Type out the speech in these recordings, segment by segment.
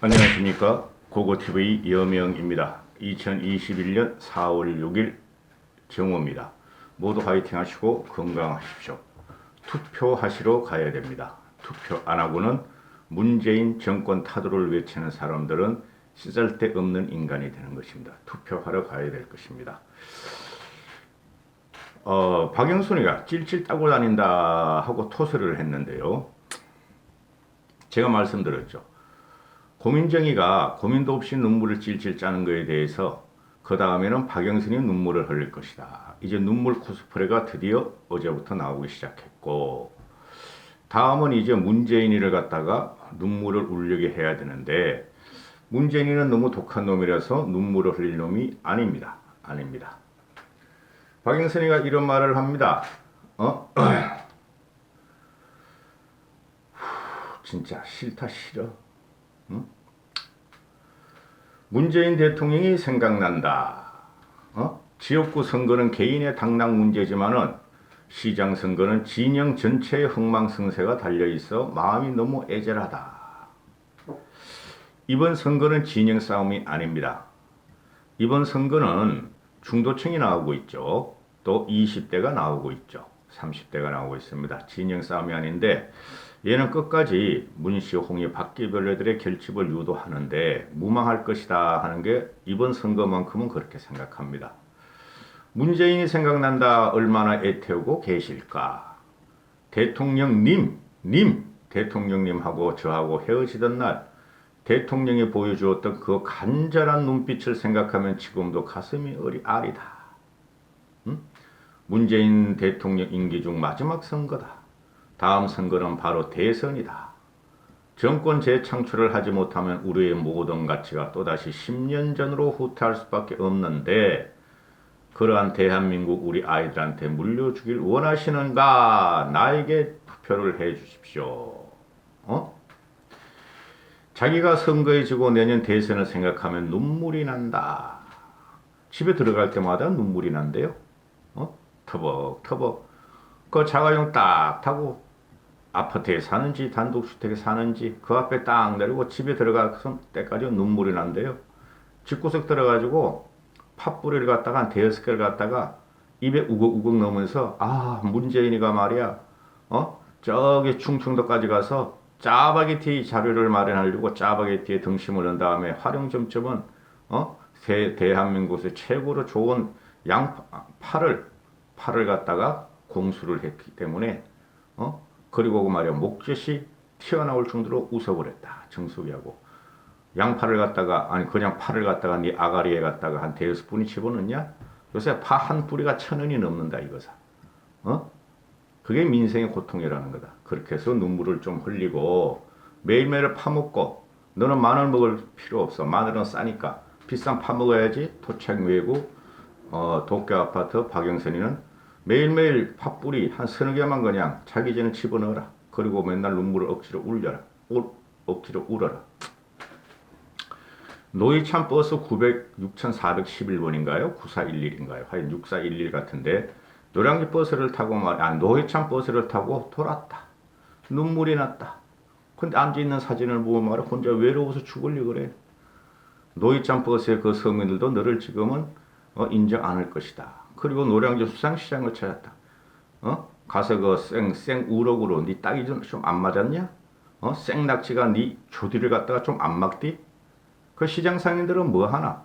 안녕하십니까. 고고TV 여명입니다. 2021년 4월 6일 정오입니다. 모두 화이팅 하시고 건강하십시오. 투표하시러 가야 됩니다. 투표 안 하고는 문재인 정권 타도를 외치는 사람들은 쓰잘데없는 인간이 되는 것입니다. 투표하러 가야 될 것입니다. 박영순이가 찔찔 따고 다닌다 하고 토설을 했는데요. 제가 말씀드렸죠. 고민정이가 고민도 없이 눈물을 찔찔 짜는 것에 대해서 그 다음에는 박영순이 눈물을 흘릴 것이다. 이제 눈물 코스프레가 드디어 어제부터 나오기 시작했고, 다음은 이제 문재인이를 갖다가 눈물을 울리게 해야 되는데, 문재인이는 너무 독한 놈이라서 눈물을 흘릴 놈이 아닙니다. 아닙니다. 박영순이가 이런 말을 합니다. 진짜 싫다 싫어. 응? 문재인 대통령이 생각난다. 지역구 선거는 개인의 당락 문제지만은 시장 선거는 진영 전체의 흥망성쇠가 달려있어 마음이 너무 애절하다. 이번 선거는 진영 싸움이 아닙니다. 이번 선거는 중도층이 나오고 있죠. 또 20대가 나오고 있죠. 30대가 나오고 있습니다. 진영 싸움이 아닌데 얘는 끝까지 문씨, 홍의, 바퀴벌레들의 결집을 유도하는데 무망할 것이다 하는 게 이번 선거만큼은 그렇게 생각합니다. 문재인이 생각난다. 얼마나 애태우고 계실까. 대통령님하고 저하고 헤어지던 날 대통령이 보여주었던 그 간절한 눈빛을 생각하면 지금도 가슴이 아리다. 문재인 대통령 임기 중 마지막 선거다. 다음 선거는 바로 대선이다. 정권 재창출을 하지 못하면 우리의 모든 가치가 또다시 10년 전으로 후퇴할 수밖에 없는데 그러한 대한민국 우리 아이들한테 물려주길 원하시는가? 나에게 투표를 해 주십시오. 자기가 선거에 지고 내년 대선을 생각하면 눈물이 난다. 집에 들어갈 때마다 눈물이 난대요. 터벅터벅. 그 자가용 딱 타고 아파트에 사는지 단독주택에 사는지 그 앞에 딱 내리고 집에 들어갈 때까지 눈물이 난대요. 집구석 들어가지고 팥뿌리를 갖다가 한 대여섯 개를 갖다가 입에 우걱우걱 넣으면서 문재인이가 말이야 저기 충청도까지 가서 짜파게티 자료를 마련하려고 짜파게티에 등심을 넣은 다음에 활용점점은 대한민국에서 최고로 좋은 파를 갖다가 공수를 했기 때문에 그리고 말이야 목젖이 튀어나올 정도로 웃어버렸다. 정수기하고 양파를 갖다가 그냥 파를 갖다가 네 아가리에 갖다가 한 대여섯 분이 집어넣냐? 요새 파 한 뿌리가 1,000원이 넘는다 이거사. 그게 민생의 고통이라는 거다. 그렇게 해서 눈물을 좀 흘리고 매일매일 파먹고 너는 마늘 먹을 필요 없어. 마늘은 싸니까 비싼 파 먹어야지. 토착 외구 도쿄 아파트 박영선이는 매일매일 팥뿌리 한 서너 개만 그냥 자기 전에 집어넣어라. 그리고 맨날 눈물을 억지로 울어라. 노이찬 버스 6,411번인가요? 9411인가요? 하여튼 6411 같은데 노량진 버스를 타고 노회찬 버스를 타고 돌았다. 눈물이 났다. 근데 앉아있는 사진을 보고 말이야 혼자 외로워서 죽으려 그래. 노회찬 버스의 그 서민들도 너를 지금은 인정 안 할 것이다. 그리고 노량진 수산시장을 찾았다. 가서 그 생 우럭으로 네 딱이 좀 안 맞았냐? 생낙지가 네 조디를 갖다가 좀 안 막디? 그 시장 상인들은 뭐 하나?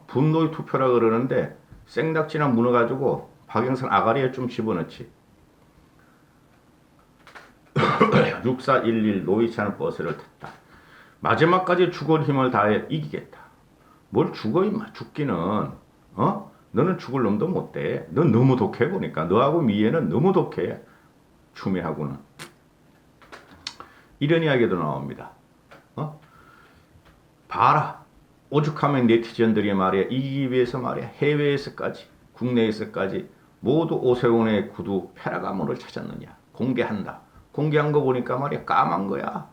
분노의 투표라 그러는데 생낙지나 문어 가지고 박영선 아가리에 좀 집어넣지. 6411 노이찬 버스를 탔다. 마지막까지 죽을 힘을 다해 이기겠다. 뭘 죽어 임마. 죽기는 너는 죽을 놈도 못 돼. 넌 너무 독해 보니까. 너하고 미애는 너무 독해. 추미하고는. 이런 이야기도 나옵니다. 봐라. 오죽하면 네티즌들이 말이야. 이기기 위해서 말이야. 해외에서까지 국내에서까지 모두 오세훈의 구두 페라가모를 찾았느냐. 공개한다. 공개한 거 보니까 말이야. 까만 거야.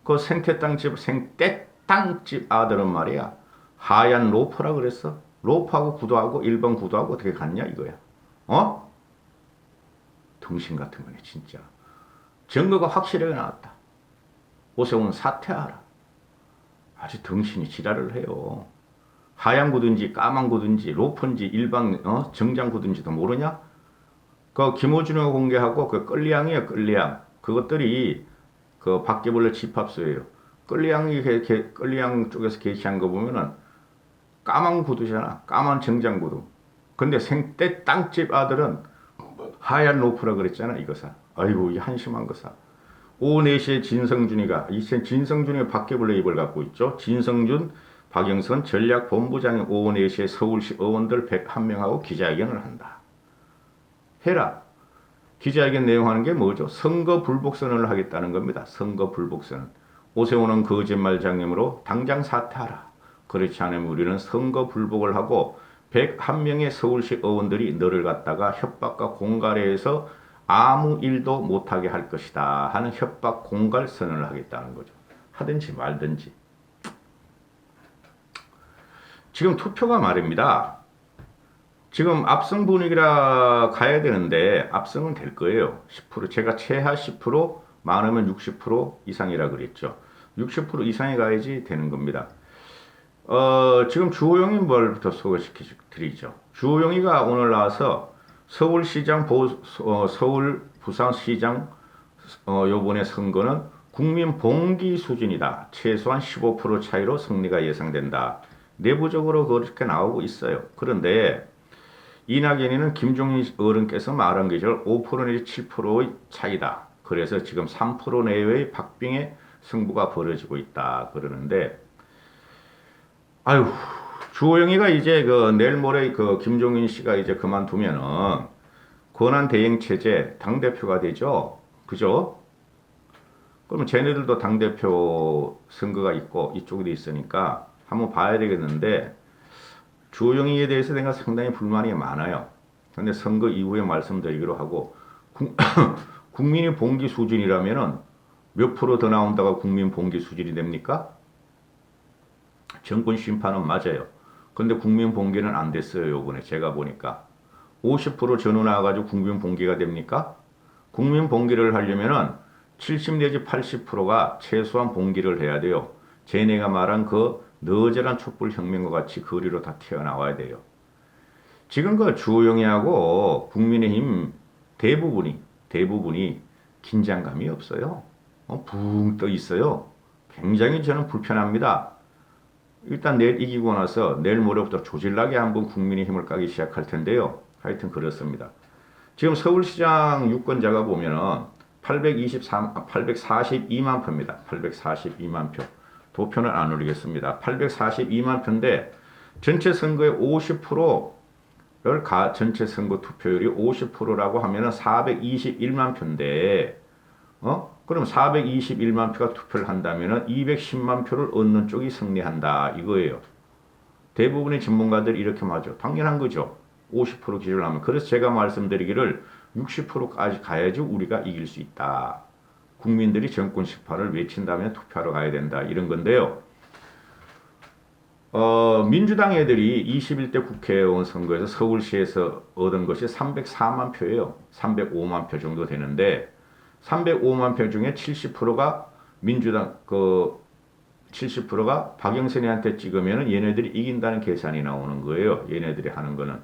그 생태땅집 아들은 말이야. 하얀 로퍼라 그랬어. 로프하고 구두하고 1번 구두하고 어떻게 갔냐 이거야. 등신 같은 거네 진짜. 증거가 확실하게 나왔다. 오세훈 사퇴하라. 아주 덩신이 지랄을 해요. 하얀 구든지 까만 구든지 로퍼인지 일반 정장 구든지도 모르냐? 그 김호준이가 공개하고 그 끌리앙이에요, 끌리앙. 그것들이 그 바퀴벌레 집합소예요. 끌리앙 쪽에서 게시한 거 보면은 까만 구두잖아. 까만 정장 구두. 근데 생때 땅집 아들은 하얀 로프라 그랬잖아, 이거사. 아이고, 이 한심한 거사. 오후 4시에 진성준이가, 이젠 진성준이 바퀴벌레 입을 갖고 있죠. 진성준, 박영선 전략본부장이 오후 4시에 서울시 의원들 101명하고 기자회견을 한다. 해라. 기자회견 내용하는 게 뭐죠? 선거 불복선언을 하겠다는 겁니다. 선거 불복선언. 오세훈은 거짓말 장염으로 당장 사퇴하라. 그렇지 않으면 우리는 선거 불복을 하고 101명의 서울시 의원들이 너를 갖다가 협박과 공갈에서 아무 일도 못하게 할 것이다 하는 협박 공갈 선언을 하겠다는 거죠. 하든지 말든지. 지금 투표가 말입니다. 지금 압승 분위기라 가야 되는데 압승은 될 거예요. 10%. 제가 최하 10%, 많으면 60% 이상이라 그랬죠. 60% 이상이 가야지 되는 겁니다. 지금 주호영이 뭘부터 소개시켜 드리죠. 주호영이가 오늘 나와서 서울시장, 서울, 부산시장 요번에 선거는 국민 봉기 수준이다. 최소한 15% 차이로 승리가 예상된다. 내부적으로 그렇게 나오고 있어요. 그런데 이낙연이는 김종인 어른께서 말한 것처럼 5% 내지 7%의 차이다. 그래서 지금 3% 내외의 박빙의 승부가 벌어지고 있다. 그러는데 아유, 주호영이가 이제 내일 모레 김종인 씨가 이제 그만두면은 권한 대행 체제 당대표가 되죠. 그죠? 그러면 쟤네들도 당대표 선거가 있고 이쪽에도 있으니까 한번 봐야 되겠는데 주호영이에 대해서 내가 상당히 불만이 많아요. 근데 선거 이후에 말씀드리기로 하고 국민이 봉기 수준이라면은 몇 프로 더 나온다가 국민 봉기 수준이 됩니까? 정권 심판은 맞아요. 근데 국민 봉기는 안 됐어요. 요번에 제가 보니까 50% 전후 나와가지고 국민 봉기가 됩니까? 국민 봉기를 하려면은 70 내지 80%가 최소한 봉기를 해야 돼요. 쟤네가 말한 그 너절한 촛불 혁명과 같이 거리로 다 튀어나와야 돼요. 지금 그 주호영이하고 국민의힘 대부분이 긴장감이 없어요. 붕 떠 있어요. 굉장히 저는 불편합니다. 일단 내일 이기고 나서 내일 모레부터 조질나게 한번 국민의힘을 까기 시작할 텐데요. 하여튼 그렇습니다. 지금 서울시장 유권자가 보면은 842만 표입니다. 842만 표. 도표는 안 올리겠습니다. 842만 표인데 전체 선거의 50%를 전체 선거 투표율이 50%라고 하면은 421만 표인데 그럼 421만 표가 투표를 한다면은 210만 표를 얻는 쪽이 승리한다 이거예요. 대부분의 전문가들이 이렇게 말하죠. 당연한 거죠. 50% 기준을 하면. 그래서 제가 말씀드리기를 60%까지 가야지 우리가 이길 수 있다. 국민들이 정권 심판을 외친다면 투표하러 가야 된다. 이런 건데요. 민주당 애들이 21대 국회의원 선거에서 서울시에서 얻은 것이 304만 표예요. 305만 표 정도 되는데 305만 표 중에 70%가 민주당 70%가 박영선이한테 찍으면 얘네들이 이긴다는 계산이 나오는 거예요. 얘네들이 하는 거는.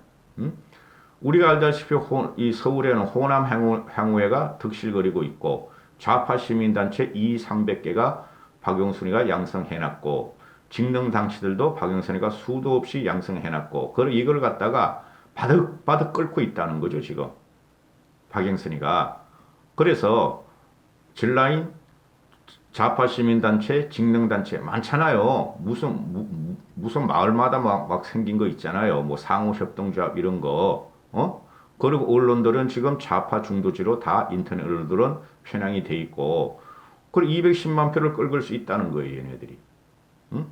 우리가 알다시피 이 서울에는 호남 향후회가 득실거리고 있고 좌파 시민단체 200~300개가 박영순이가 양성해놨고 직능당치들도 박영선이가 수도 없이 양성해놨고 이걸 갖다가 바득바득 끓고 있다는 거죠. 지금 박영선이가. 그래서 진라인 좌파 시민단체, 직능단체 많잖아요. 무슨 마을마다 막 생긴 거 있잖아요. 뭐 상호협동조합 이런 거. 그리고 언론들은 지금 좌파 중도지로 다 인터넷 언론들은 편향이 돼 있고, 그리고 210만 표를 끌 수 있다는 거예요, 얘네들이. 응?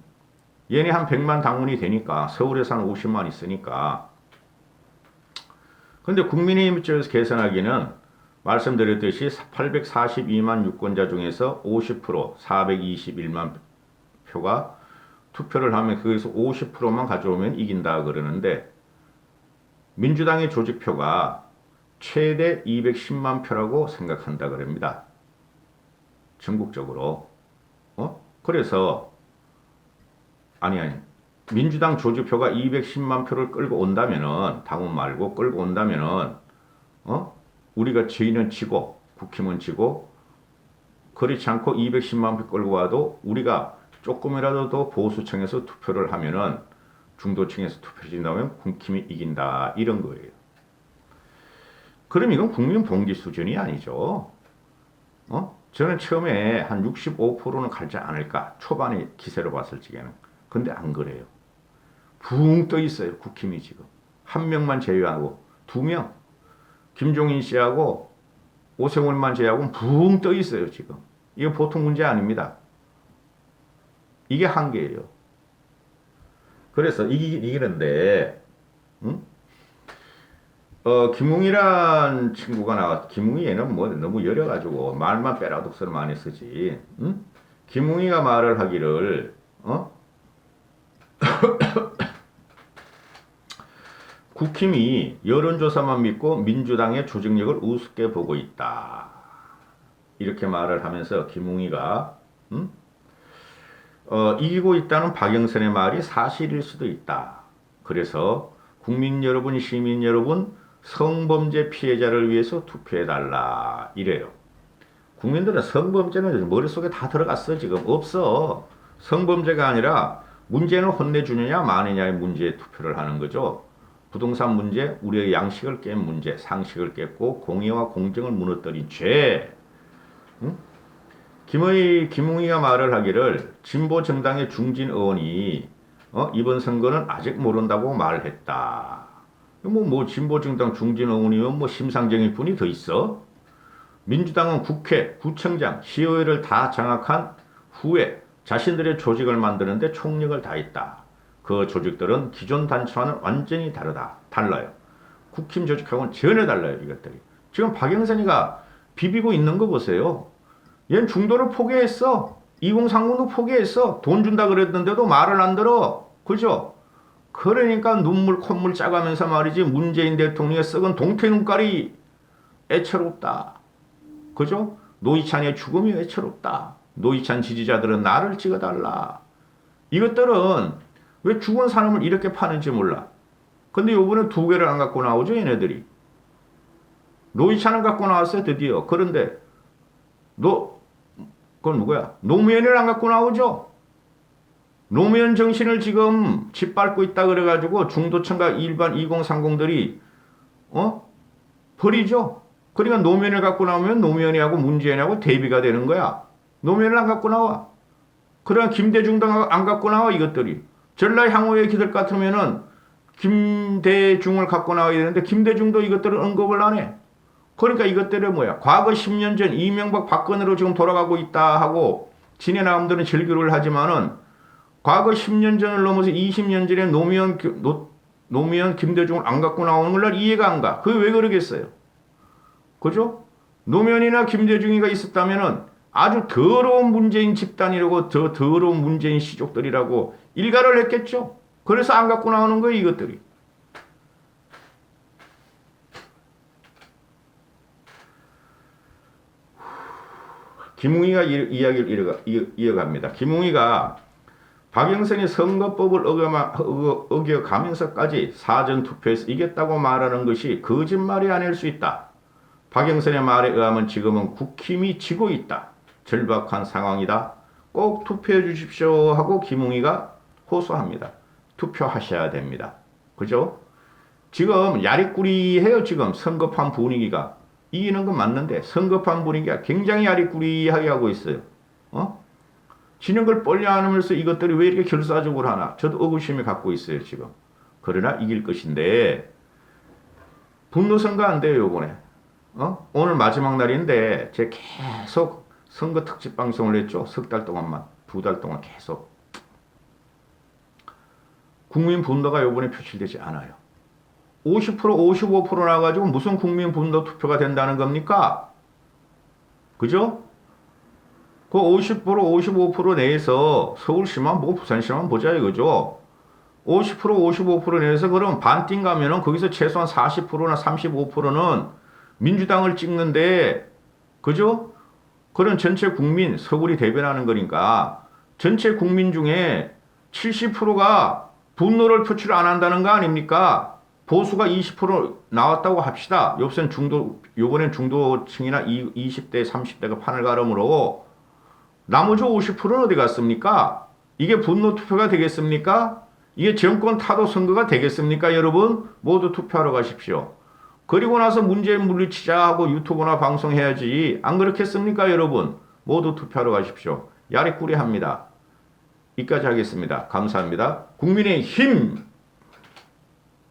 얘네 한 100만 당원이 되니까, 서울에서 한 50만 있으니까. 근데 국민의힘 입장에서 계산하기는 말씀드렸듯이 842만 유권자 중에서 50%, 421만 표가 투표를 하면 거기서 50%만 가져오면 이긴다 그러는데, 민주당의 조직표가 최대 210만 표라고 생각한다 그럽니다. 전국적으로. 그래서 아니 민주당 조직표가 210만 표를 끌고 온다면은 당원 말고 끌고 온다면은 우리가 저희는 지고 국힘은 지고 그렇지 않고 210만 표 끌고 와도 우리가 조금이라도 더 보수층에서 투표를 하면은 중도층에서 투표를 진다면 국힘이 이긴다 이런 거예요. 그럼 이건 국민 봉기 수준이 아니죠. 저는 처음에 한 65%는 갈지 않을까 초반에 기세로 봤을 적에는. 근데 안 그래요. 붕 떠 있어요. 국힘이 지금. 한 명만 제외하고 2명. 김종인 씨하고 오세훈만 제외하고 붕 떠 있어요. 지금. 이거 보통 문제 아닙니다. 이게 한계예요. 그래서 이기는데 김웅이란 친구가 나왔. 김웅이 얘는 뭐 너무 여려가지고 말만 빼라 독서를 많이 쓰지. 김웅이가 말을 하기를 국힘이 여론조사만 믿고 민주당의 조직력을 우습게 보고 있다. 이렇게 말을 하면서 김웅이가 이기고 있다는 박영선의 말이 사실일 수도 있다. 그래서 국민 여러분, 시민 여러분, 성범죄 피해자를 위해서 투표해달라. 이래요. 국민들은 성범죄는 머릿속에 다 들어갔어. 지금 없어. 성범죄가 아니라 문제는 혼내주느냐 마느냐의 문제에 투표를 하는 거죠. 부동산 문제, 우리의 양식을 깬 문제, 상식을 깼고 공의와 공정을 무너뜨린 죄. 김웅이가 말을 하기를 진보 정당의 중진 의원이 이번 선거는 아직 모른다고 말했다. 뭐 진보 정당 중진 의원이면 뭐 심상정일 뿐이 더 있어. 민주당은 국회, 구청장, 시의회를 다 장악한 후에 자신들의 조직을 만드는데 총력을 다했다. 그 조직들은 기존 단체와는 완전히 달라요. 국힘 조직하고는 전혀 달라요. 이것들이. 지금 박영선이가 비비고 있는 거 보세요. 얘는 중도를 포기했어. 2030도 포기했어. 돈 준다 그랬는데도 말을 안 들어. 그죠? 그러니까 눈물 콧물 짜가면서 말이지 문재인 대통령의 썩은 동태 눈깔이 애처롭다. 그죠? 노희찬의 죽음이 애처롭다. 노희찬 지지자들은 나를 찍어달라. 이것들은 왜 죽은 사람을 이렇게 파는지 몰라. 근데 요번에 2개를 안 갖고 나오죠, 얘네들이. 노희찬은 갖고 나왔어요, 드디어. 그런데 그건 누구야? 노무현을 안 갖고 나오죠? 노무현 정신을 지금 짓밟고 있다 그래가지고 중도층과 일반 2030들이 버리죠? 그러니까 노무현을 갖고 나오면 노무현이하고 문재인하고 대비가 되는 거야. 노무현을 안 갖고 나와. 그러나 김대중도 안 갖고 나와 이것들이. 전라향후의 기들 같으면은 김대중을 갖고 나와야 되는데 김대중도 이것들을 언급을 안 해. 그러니까 이것들은 뭐야? 과거 10년 전 이명박 박근혜로 지금 돌아가고 있다 하고 지네 나름대로 절규를 하지만은 과거 10년 전을 넘어서 20년 전에 노무현 김대중을 안 갖고 나오는 걸 이해가 안 가. 그게 왜 그러겠어요? 그죠? 노무현이나 김대중이가 있었다면은 아주 더러운 문재인 집단이라고 더 더러운 문재인 시족들이라고 일가를 했겠죠. 그래서 안 갖고 나오는 거예요, 이것들이. 김웅이가 이야기를 이어갑니다. 김웅이가 박영선이 선거법을 어겨가면서까지 사전투표에서 이겼다고 말하는 것이 거짓말이 아닐 수 있다. 박영선의 말에 의하면 지금은 국힘이 지고 있다. 절박한 상황이다. 꼭 투표해 주십시오 하고 김웅이가 호소합니다. 투표하셔야 됩니다. 그죠? 지금 야리꾸리해요. 지금 선거판 분위기가. 이기는 건 맞는데 선거판 분위기가 굉장히 야리꾸리하게 하고 있어요. 지는 걸 뻔히 안으면서 이것들이 왜 이렇게 결사적으로 하나. 저도 의구심이 갖고 있어요. 지금. 그러나 이길 것인데 분노선거 안 돼요. 요번에. 오늘 마지막 날인데 제가 계속 선거 특집 방송을 했죠. 3달 동안만. 2달 동안 계속. 국민 분노가 요번에 표출되지 않아요. 50%, 55% 나와가지고 무슨 국민 분노 투표가 된다는 겁니까? 그죠? 그 50%, 55% 내에서 서울시만 보고 부산시만 보자 이거죠. 50%, 55% 내에서 그럼 반띵 가면은 거기서 최소한 40%나 35%는 민주당을 찍는데, 그죠? 그런 전체 국민, 서울이 대변하는 거니까 전체 국민 중에 70%가 분노를 표출 안 한다는 거 아닙니까? 보수가 20% 나왔다고 합시다. 요번엔 중도층이나 20대, 30대가 판을 가름으로 나머지 50%는 어디 갔습니까? 이게 분노 투표가 되겠습니까? 이게 정권 타도 선거가 되겠습니까? 여러분 모두 투표하러 가십시오. 그리고 나서 문제 물리치자 하고 유튜브나 방송해야지. 안 그렇겠습니까? 여러분 모두 투표하러 가십시오. 야리꾸리 합니다. 이까지 하겠습니다. 감사합니다. 국민의힘